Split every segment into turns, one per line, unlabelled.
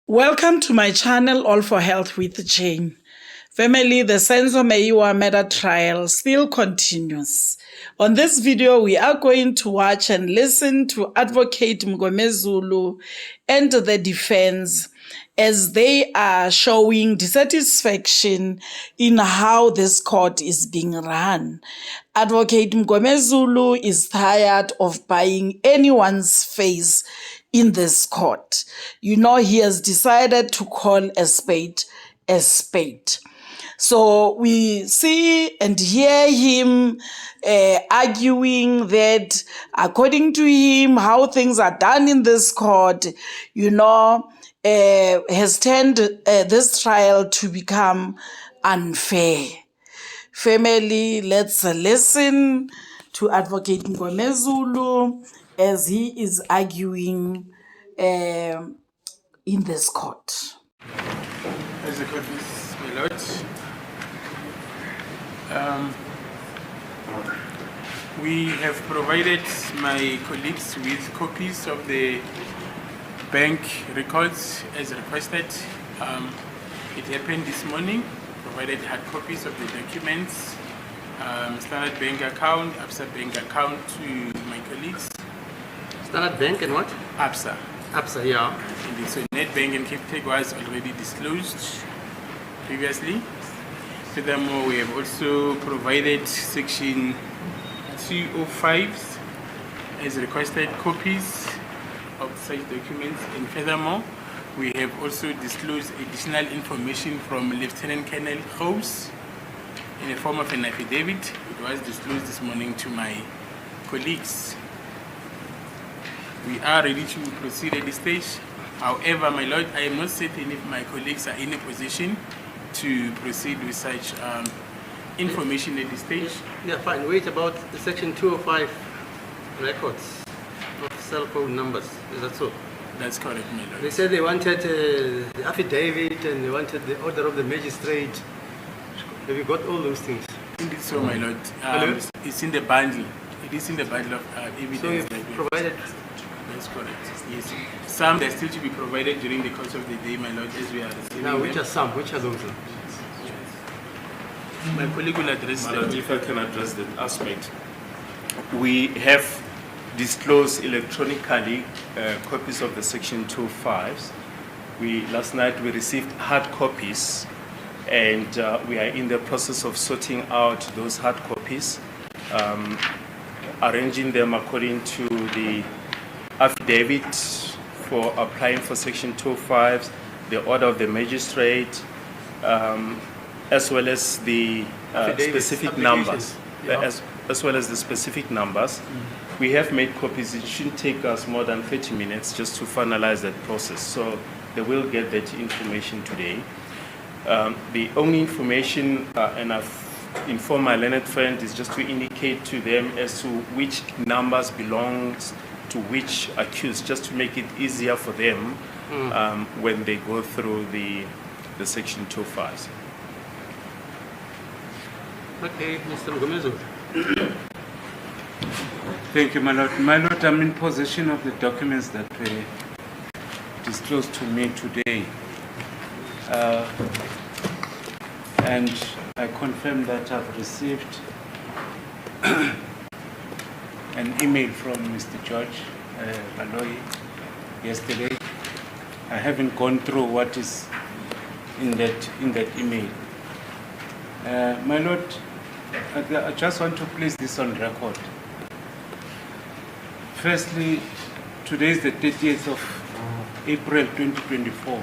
Welcome to my channel, All for Health with Jane. Family, the Senzo Meyiwa Trial still continues. On this video, we are going to watch and listen to Advocate Mngomezulu and the defense as they are showing dissatisfaction in how this court is being run. Advocate Mngomezulu is tired of buying anyone's face in this court. You know, he has decided to call a spade a spade. So we see and hear him arguing that according to him, how things are done in this court, has turned this trial to become unfair. Family, let's listen to Advocate Mngomezulu as he is arguing in this court.
As the court is, my lord, we have provided my colleagues with copies of the bank records as requested. It happened this morning. Provided hard copies of the documents, Standard Bank account, ABSA Bank account to my colleagues.
Standard Bank and what?
ABSA.
ABSA, yeah.
Indeed. So NetBank and Capitec was already disclosed previously. Furthermore, we have also provided Section 205 as requested copies of such documents. And furthermore, we have also disclosed additional information from Lieutenant Colonel House in the form of an affidavit. It was disclosed this morning to my colleagues. We are ready to proceed at this stage. However, my lord, I am not certain if my colleagues are in a position to proceed with such information at this stage.
Yeah, fine. Wait about the Section 205 records of cell phone numbers. Is that so?
That's correct, my lord.
They said they wanted the affidavit and they wanted the order of the magistrate. Have you got all those things?
Indeed so, my lord. It's in the bundle. It is in the bundle of evidence.
So you've provided?
That's correct, yes. Some that are still to be provided during the course of the day, my lord, as we are receiving
Now, which
them.
are some? Which are those?
My colleague will address
Madam,
them.
if I can address that aspect. We have disclosed electronically copies of the Section 205s. Last night we received hard copies, and we are in the process of sorting out those hard copies, arranging them according to the affidavit for applying for Section 205s, the order of the magistrate, as well as the specific numbers.
Yeah.
As well as the specific numbers. We have made copies. It shouldn't take us more than 30 minutes just to finalize that process. So they will get that information today. The only information, and I've informed my learned friend, is just to indicate to them as to which numbers belongs to which accused, just to make it easier for them when they go through the Section 205s.
Okay, Mr. Mngomezulu.
Thank you, my lord. My lord, I'm in possession of the documents that were disclosed to me today. And I confirm that I've received an email from Mr. George Baloyi yesterday. I haven't gone through what is in that email. My lord, I just want to place this on record. Firstly, today is the 30th of April 2024,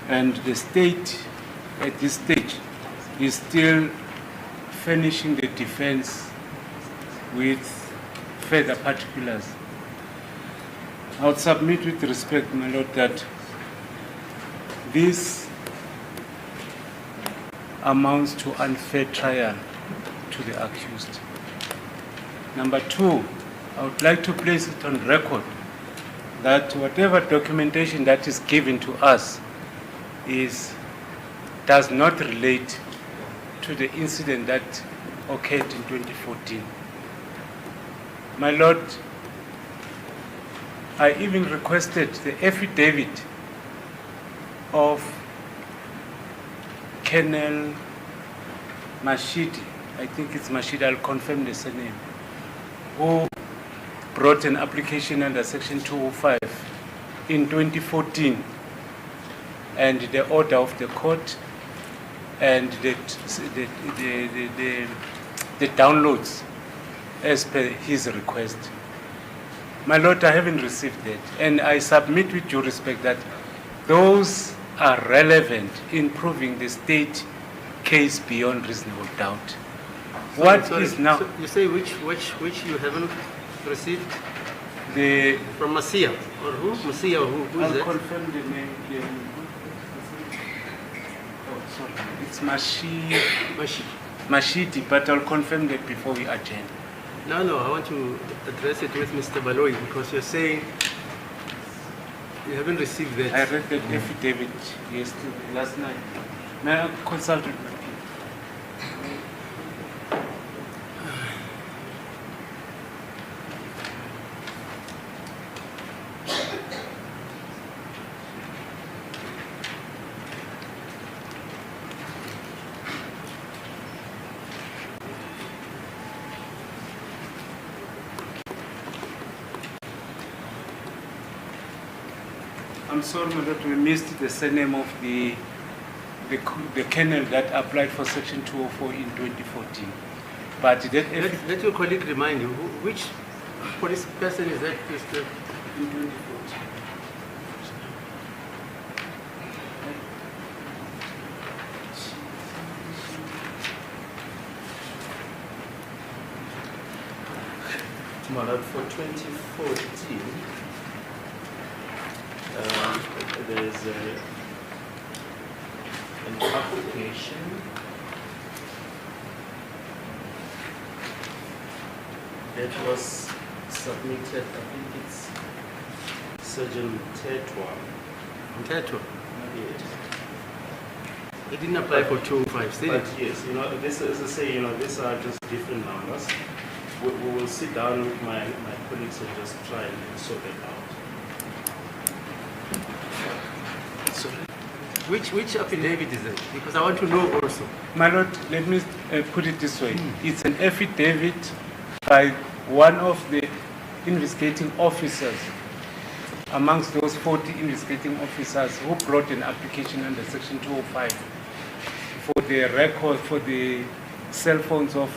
and the state at this stage is still furnishing the defense with further particulars. I would submit with respect, my lord, that this amounts to unfair trial to the accused. Number two, I would like to place it on record that whatever documentation that is given to us does not relate to the incident that occurred in 2014. My lord, I even requested the affidavit of Colonel Mashidi, I think it's Mashidi, I'll confirm the surname, who brought an application under Section 205 in 2014, and the order of the court and the downloads as per his request. My Lord, I haven't received that, and I submit with due respect that those are relevant in proving the state case beyond reasonable doubt. What is now?
So you say which you haven't received?
The
From Masia or who? Masia or who is
I'll
that?
confirm the name here. Oh, sorry. It's Mashidi, but I'll confirm that before we adjourn.
No, I want to address it with Mr. Baloyi because you're saying you haven't received that.
I read that affidavit yesterday, last night. May I consult with my people? I'm sorry, my Lord, we missed the surname of the colonel that applied for Section 204 in 2014. But that
Let your colleague remind you, which police person is that? Mr.
in 2014.
My Lord, for 2014, there's an application that was submitted, I think it's Surgeon Tetwa.
Mteto.
Yes.
He didn't apply for 205, did
But
he?
yes, this, as I say, these are just different numbers. We will sit down with my colleagues and just try and sort it out.
Which affidavit is that? Because I want to know also.
My Lord, let me put it this way. It's an affidavit by one of the investigating officers amongst those 40 investigating officers who brought an application under Section 205 for the record, for the cell phones of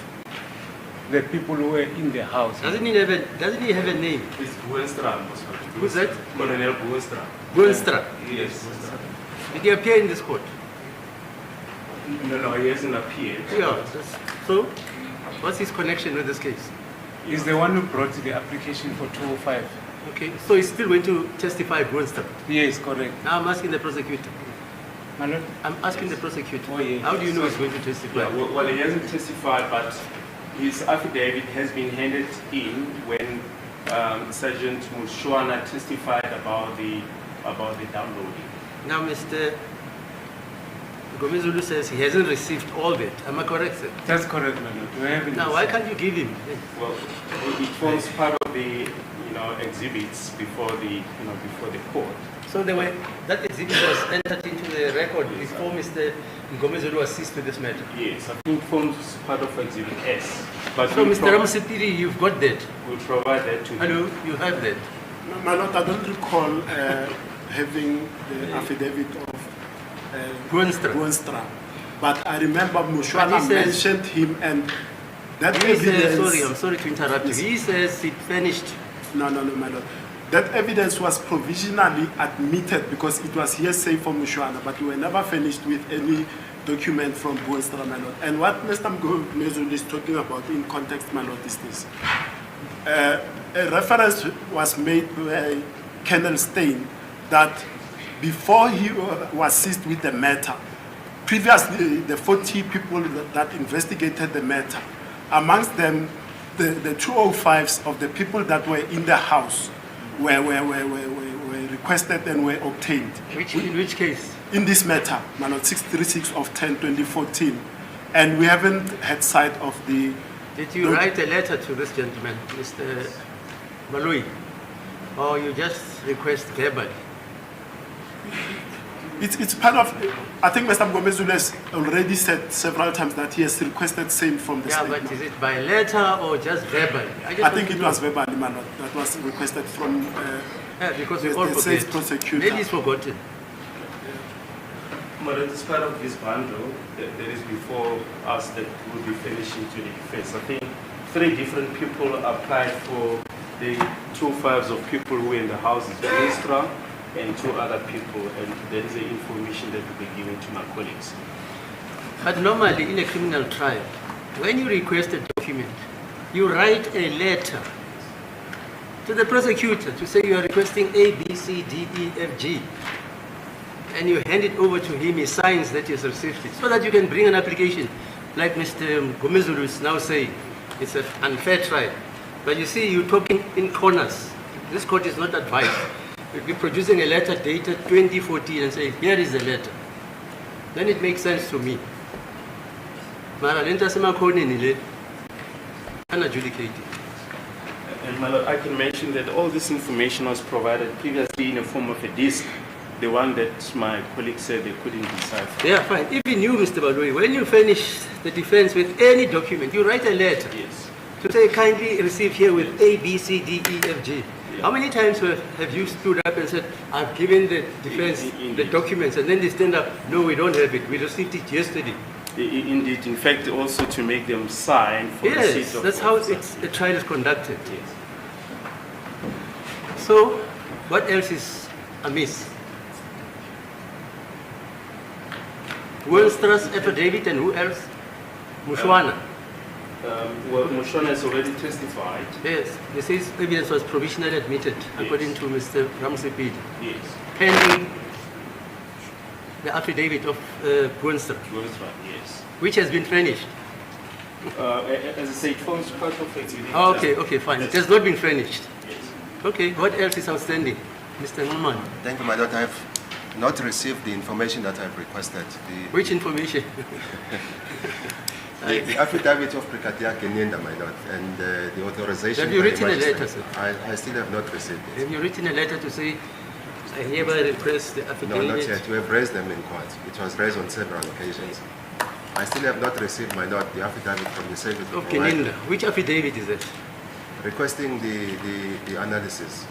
the people who were in the house.
Doesn't he have a name?
It's Buenstra.
Who's that?
Colonel Buenstra.
Gunstra.
Yes.
Did he appear in this court?
No, he hasn't appeared.
Yeah. So, what's his connection with this case?
He's the one who brought the application for 205.
Okay, so he's still going to testify Gunstra.
Yes, correct.
Now I'm asking the prosecutor.
My Lord?
I'm asking the prosecutor.
Oh, yeah.
How do you know he's going to testify?
Yeah, well, he hasn't testified, but his affidavit has been handed in when Sergeant Mushwana testified about the downloading.
Now, Mr. Mngomezulu says he hasn't received all that. Am I correct, sir?
That's correct, my Lord. We haven't
Now, why can't you give him?
Well, it forms part of the exhibits before the court.
So that exhibit was entered into the record before Mr. Mngomezulu assist with this matter.
Yes, I think forms part of Exhibit S. But
So, Mr. Ramsipiri, you've got that.
we'll provide that to you.
Hello, you have that.
My Lord, I don't recall having the affidavit of Gunstra, but I remember
And
Mushwana
he says-
mentioned him, and that
He
evidence.
says, I'm sorry to interrupt you. He says it finished.
No, my Lord. That evidence was provisionally admitted because it was hearsay from Mushwana, but we were never finished with any document from Gunstra, my Lord. And what Mr. Mngomezulu is talking about in context, my Lord, is this. A reference was made by Colonel Stein that before he was seized with the matter, previously the 40 people that investigated the matter, amongst them the 205s of the people that were in the house were requested and were obtained.
In which case?
In this matter, my Lord, 636 of 10/2014, and we haven't had sight of the.
Did you write a letter to this gentleman, Mr. Baloyi? Or you just request verbally?
It's part of, I think Mr. Mngomezulu has already said several times that he has requested same from the
Yeah,
statement.
but is it by letter or just verbally?
I think it was verbally, my lord, that was requested from
Yeah, because we
the
all
sales
forget.
prosecutor.
Maybe it's forgotten.
But it's part of this bundle that is before us that will be finishing to the defense. I think 3 different people applied for the 2 files of people who were in the houses, Ministra and 2 other people, and there is the information that will be given to my colleagues.
But normally in a criminal trial, when you request a document, you write a letter to the prosecutor to say you are requesting A, B, C, D, E, F, G. And you hand it over to him, he signs that he has received it, so that you can bring an application. Like Mr. Mngomezulu is now saying, it's an unfair trial. But you see, you're talking in corners. This court is not advised. You'll be producing a letter dated 2014 and say, here is the letter. Then it makes sense to me. Mara lenta sema khoni nile unadjudicated.
And my lord, I can mention that all this information was provided previously in the form of a disc, the one that my colleagues said they couldn't decipher.
Yeah, fine. Even you, Mr. Baloi, when you finish the defense with any document, you write a letter
Yes.
to say kindly receive here with A, B, C, D, E, F, G. How many times have you stood up and said, I've given the defense the documents, and then they stand up, no, we don't have it, we received it yesterday.
Indeed, in fact, also to make them sign for
Yes,
receipt of
that's how
officer.
a trial is conducted.
Yes.
So, what else is amiss? Wilstra's affidavit and who else? Mushwana.
Well, Mushwana has already testified.
Yes, he says evidence was provisionally admitted according to Mr. Spade,
Yes.
pending the affidavit of Wilstra,
That's right, yes.
which has been furnished.
As I say, it forms part of it.
Oh, okay, fine. It has not been furnished.
Yes.
Okay, what else is outstanding? Mr. Norman,
Thank you, my lord. I have not received the information that I've requested.
which information?
The affidavit of Brigadier Kenyenda, my lord, and the authorization.
Have you
by the
written a letter,
magistrate.
sir?
I still have not received it.
Have you written a letter to say, I hereby request the
No,
affidavit?
not yet. We have raised them in court. It was raised on several occasions. I still have not received, my lord, the affidavit from the service
Of
provider
Keninda. Which affidavit is it?
requesting the analysis.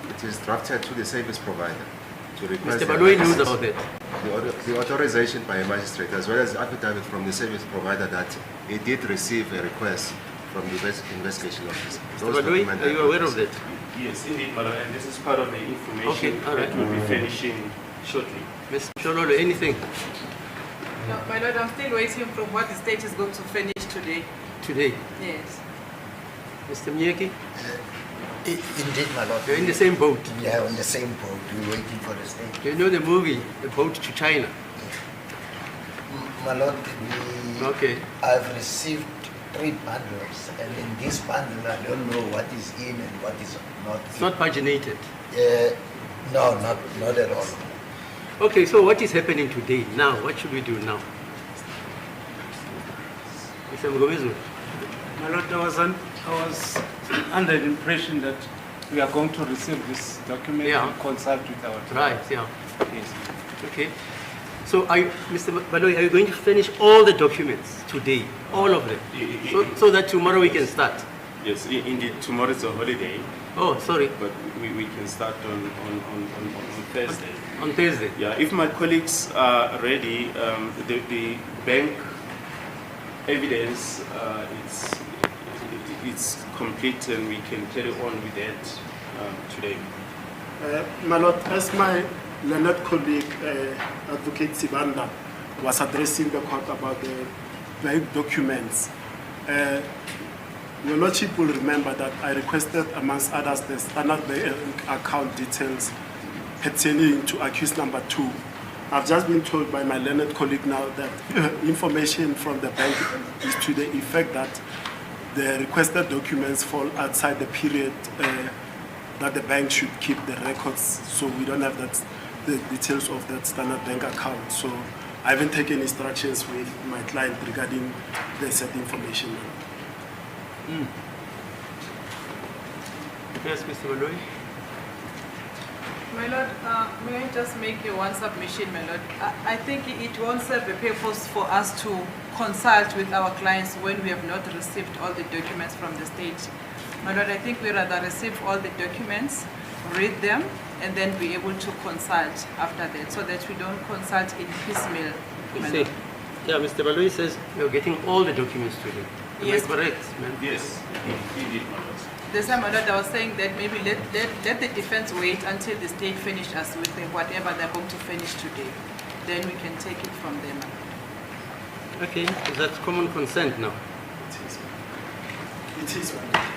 It is drafted to the service provider to request
Mr.
the
Baloi knows
analysis.
about that.
The authorization by a magistrate, as well as the affidavit from the service provider that he did receive a request from the investigation officer.
Mr. Baloi, are you aware of that?
Yes, indeed, madam, and this is part of the information
Okay, all right.
that we'll be finishing shortly.
Ms. Shololo, anything
No, my lord, I'm still waiting from what the state is going to finish today.
today?
Yes.
Mr. Miyeki,
Indeed, my lord.
you're in the same boat.
Yeah, on the same boat. We're waiting for the state.
You know the movie, The Boat to China?
My lord,
Okay.
I've received 3 bundles, and in this bundle, I don't know what is in and what is not.
It's not paginated.
No, not at all.
Okay, so what is happening today? Now, what should we do now? Mr. Mngomezulu.
My lord, I was under the impression that we are going to receive this document
Yeah.
and consult with our
Right, yeah.
Yes.
Okay. So, Mr. Baloi, are you going to finish all the documents today? All of them? So that tomorrow we can start?
Yes, indeed, tomorrow is a holiday,
Oh, sorry.
but we can start on Thursday.
On Thursday?
Yeah, if my colleagues are ready, the bank evidence it's complete and we can carry on with that today.
My lord, as my learned colleague, Advocate Sibanda, was addressing the court about the bank documents, your lordship will remember that I requested, amongst others, the standard bank account details pertaining to accused number 2. I've just been told by my learned colleague now that information from the bank is to the effect that the requested documents fall outside the period that the bank should keep the records, so we don't have the details of that standard bank account. So I haven't taken instructions with my client regarding the said information.
Yes, Mr. Baloi.
My Lord, may I just make one submission, my Lord? I think it won't serve a purpose for us to consult with our clients when we have not received all the documents from the state. My Lord, I think we rather receive all the documents, read them, and then be able to consult after that, so that we don't consult in piecemeal.
You
my
see,
Lord.
yeah, Mr. Baloi says you're getting all the documents today. Am
Yes.
I correct, ma'am?
Yes, indeed, my lord.
This time, my Lord, I was saying that maybe let the defense wait until the state finish us with whatever they're going to finish today. Then we can take it from them.
Okay, is that common consent now?
It is, my Lord.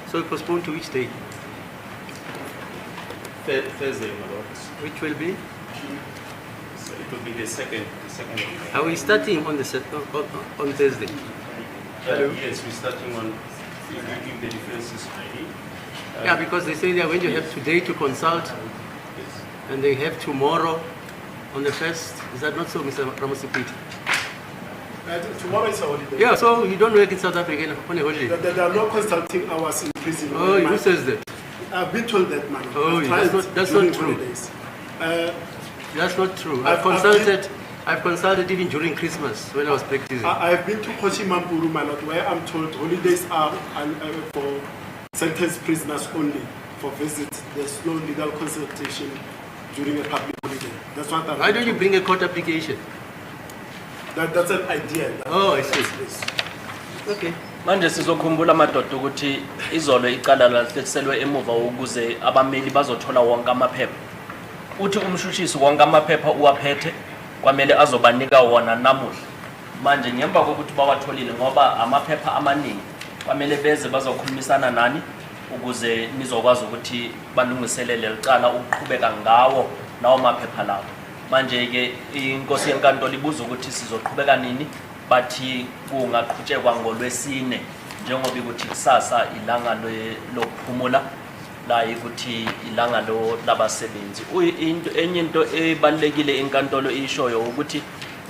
So we postpone to which day?
Thursday, my lord.
Which will be?
So it will be the second of May.
Are we starting on the on Thursday?
Yes, we're starting on, if the defense is ready.
Yeah, because they say they are going to have today to consult,
Yes.
and they have tomorrow on the 1st. Is that not so, Mr. Ramosipiti?
Tomorrow is a holiday.
Yeah, so you don't work in South Africa on a holiday.
There are no consulting hours in prison.
Oh, who says that?
I've been told that, man.
Oh,
I've tried
that's
during
not true.
holidays.
That's not true.
I've
I've consulted even during Christmas when I was practicing.
I've been to Kochimampuru, my lord, where I'm told holidays are for sentenced prisoners only for visits. There's no legal consultation during a public holiday. That's what I'm
Why don't you bring a court application?
That's an idea.
Oh, I see. Okay.
Manje sizokhumbula amadoda ukuthi izolo iqala lahlekiselwe emuva ukuze abameli bazothola wonke amaphepha. Uthi umshushisi wonke amaphepha uwaphethe kwamele azobanika wona namuhla. Manje ngemva kokuthi bawatholile ngoba amaphepha amaningi kwamele beze bazokhulumisana nani ukuze nizokwazi ukuthi balungiselele licala ukuqhubeka ngawo nawo maphepha lawo. Manje ke inkosi yenkantolo ibuza ukuthi sizoqhubeka nini. Bathi kungaqhutshekwa ngolwesine njengoba ukuthi kusasa ilanga lokuphumula la ukuthi ilanga labasebenzi. Enye into ebalekile inkantolo ishoyo ukuthi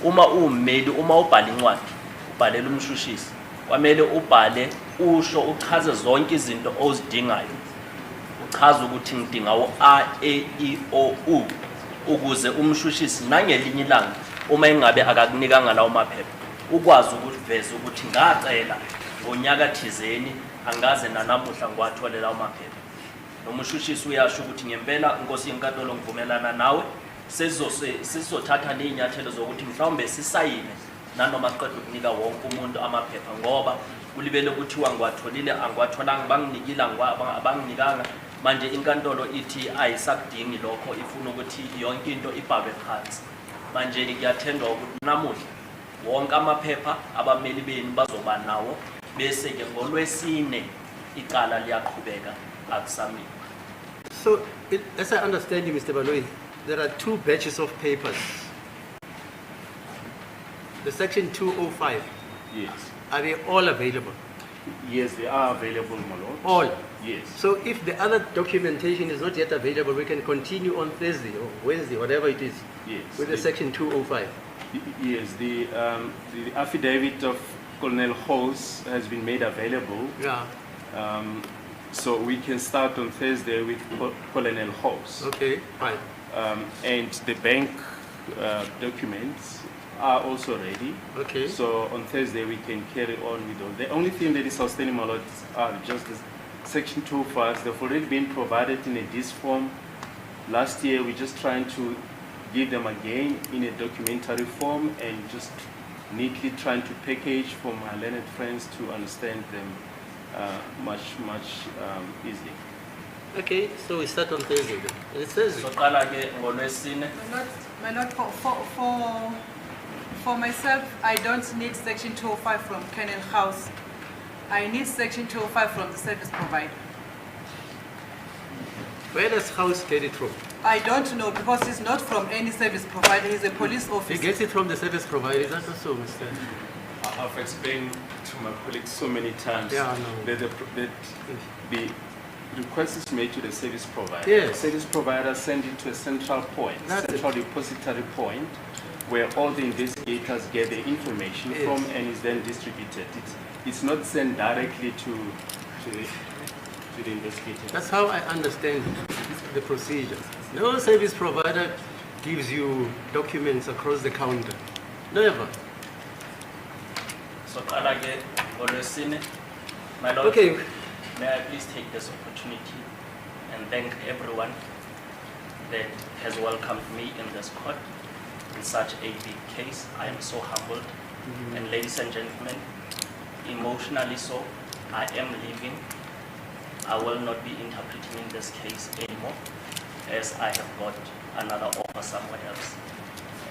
uma ummeli uma ubhala incwadi ubhalela umshushisi kwamele ubhale usho uchaze zonke izinto ozidingayo. Uchaza ukuthi ngidinga u-A E I O U ukuze umshushisi nangelinye ilanga uma engabe akakunikanga lawo maphepha ukwazi ukuveza ukuthi ngacela ngonyaka thizeni angaze nanamuhla ngiwathole lawo maphepha. Nomushushisi uyasho ukuthi ngempela inkosi yenkantolo ngivumelana nawe sizothatha leinyathelo zokuthi mhlawumbe sisayine nanoma siqeda ukunika wonke umuntu amaphepha ngoba kulibele ukuthiwa ngiwatholile angiwatholanga banginikile abanginikanga. Manje inkantolo ithi ayisakudingi lokho ifuna ukuthi yonke into ibhalwe phansi. Manje ngiyathendwa ukuthi namuhla wonke amaphepha abameli benu bazoba nawo bese ke ngolwesine iqala liyaqhubeka akusamile.
So, as I understand you, Mr. Baloi, there are two batches of papers. The section 205,
Yes.
are they all available?
Yes, they are available, my lord.
All?
Yes.
So if the other documentation is not yet available, we can continue on Thursday or Wednesday, whatever it is,
Yes.
with the section 205.
Yes, the affidavit of Colonel Hose has been made available.
Yeah.
So we can start on Thursday with Colonel Hose.
Okay, fine.
And the bank documents are also ready.
Okay.
So on Thursday we can carry on with all. The only thing that is outstanding, my lord, are just the section 205. They've already been provided in a disc form. Last year we're just trying to give them again in a documentary form and just neatly trying to package for my learned friends to understand them much easily.
Okay, so we start on Thursday then. It's Thursday.
Soqala ke ngolwesine.
My Lord, for myself, I don't need Section 205 from Kennel House. I need Section 205 from the service provider.
Where does House get it from?
I don't know because he's not from any service provider. He's a police
He
officer.
gets it from the service provider. Is that also, Mr.?
I've explained to my colleagues so many times
Yeah, I know.
that the request is made to the service provider.
Yes.
The service provider sends it to a central point,
That's
central depository point, where all the investigators get the information
Yes.
from and is then distributed. It's not sent directly to the...
to the investigator.
That's how I understand the procedure. No service provider gives you documents across the counter. Never.
So, my Lord,
Okay.
may I please take this opportunity and thank everyone that has welcomed me in this court in such a big case. I am so humbled. And ladies and gentlemen, emotionally so, I am leaving. I will not be interpreting in this case anymore, as I have got another offer somewhere else.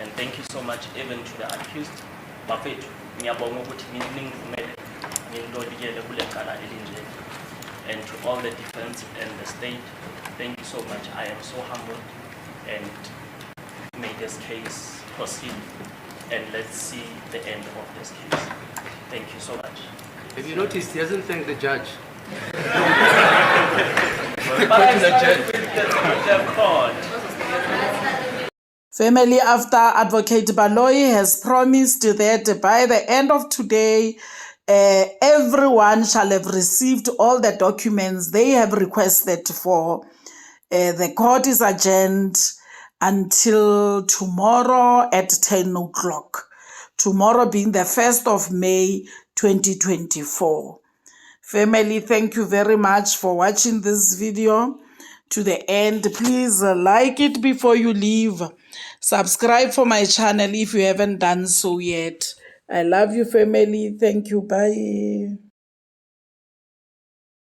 And thank you so much even to the accused. Bafethu, ngiyabonga ukuthi ningivumele ngiloliyele kule cala elinje. And to all the defense and the state, thank you so much. I am so humbled, and may this case proceed, and let's see the end of this case. Thank you so much.
Have you noticed he hasn't thanked the judge?
But I'm the judge with the court.
Family, after Advocate Baloyi has promised that by the end of today, everyone shall have received all the documents they have requested for. The court is adjourned until tomorrow at 10 o'clock. Tomorrow being the 1st of May, 2024. Family, thank you very much for watching this video to the end. Please like it before you leave. Subscribe for my channel if you haven't done so yet. I love you, family. Thank you. Bye.